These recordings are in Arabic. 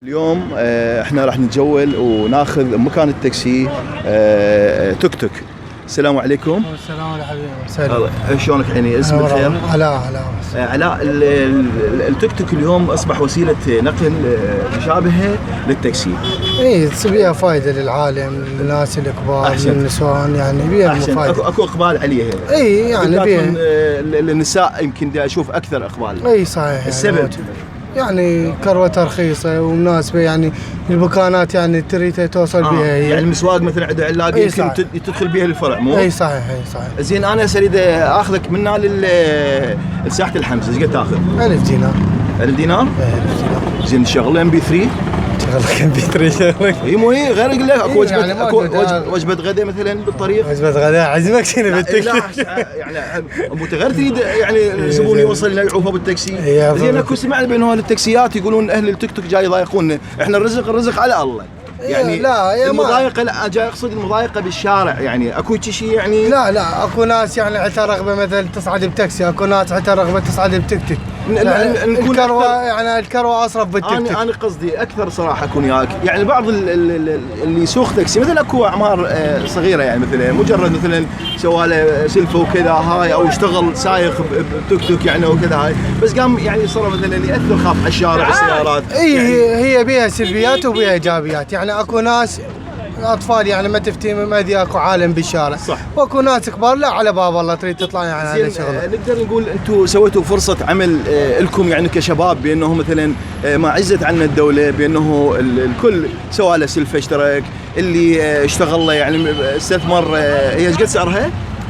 اليوم احنا راح نتجول وناخذ مكان التاكسي توك توك. السلام عليكم. السلام عليكم حبيبي. شلونك حيني؟ اسمك خير؟ علاء. التوك توك اليوم اصبح وسيله نقل مشابهه للتاكسي. اي بيها فائده للعالم، للناس الكبار، للنسوان، يعني بيها فائده. اكو اقبال عليها. اي يعني بيها للنساء يمكن اشوف اكثر اقبال. اي صحيح. السبب يعني كروتها رخيصه ومناسبه، يعني البكانات يعني تريد توصل بها هي. يعني المسواق مثلا عند علاقه يمكن تدخل بها للفرع، مو؟ اي صحيح. زين انا اريد اخذك منا لساحه الحمص، ايش قد تاخذ؟ 1000 دينار. 1000 دينار؟ 1000 دينار. زين شغله ام بي 3؟ شغلك ام بي 3 شغلك. اي مو هي غير اقول لك اكو وجبه يعني اكو وجبه غداء مثلا بالطريق. وجبه غداء عزمك شنو بالتكسي؟ يعني انت غير تريد يعني الزبون يوصل يعوفه بالتاكسي. زين اكو سمعنا بانه التاكسيات يقولون اهل التيك توك جاي يضايقوننا، احنا الرزق على الله. يعني لا المضايقه، لا جاي اقصد المضايقه بالشارع، يعني اكو شيء يعني. لا اكو ناس يعني عندها رغبه مثلا تصعد بتاكسي، اكو ناس عندها رغبه تصعد بتيك توك. الكروه يعني الكروه اصرف بالتيك توك. انا قصدي اكثر صراحه اكون وياك، يعني بعض اللي يسوق تاكسي مثلا اكو اعمار صغيره، يعني مثلا مجرد مثلا سواله سلفه وكذا هاي، او اشتغل سايق بتوك توك يعني وكذا هاي، بس قام يعني صار مثلا ياثر خاف على الشارع السيارات. اي يعني هي بيها سلبيات وبيها ايجابيات، يعني اكو ناس اطفال يعني ما تفتي ما اكو عالم بالشارع، صح. واكو ناس كبار لا على باب الله تريد تطلع يعني على شغل. نقدر نقول انتم سويتوا فرصه عمل لكم يعني كشباب، بانه مثلا ما عزت عنا الدوله، بانه الكل سوى له سلفه اشترك، اللي اشتغل له يعني استثمر. هي ايش قد سعرها؟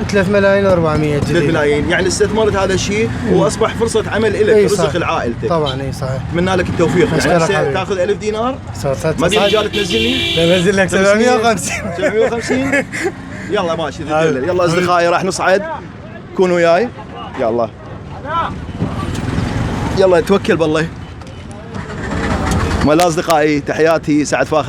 3 ملايين و400 جديد. 3 ملايين، يعني استثمرت هذا الشيء واصبح فرصه عمل لك، رزق لعائلتك. طبعا اي صحيح. اتمنى لك التوفيق. يعني تاخذ 1000 دينار ما في رجال تنزلني؟ بنزل لك 750. 750. يلا ماشي تدلل. يلا اصدقائي راح نصعد، كونوا وياي. يلا توكل بالله. مال اصدقائي، تحياتي، سعد فاخر.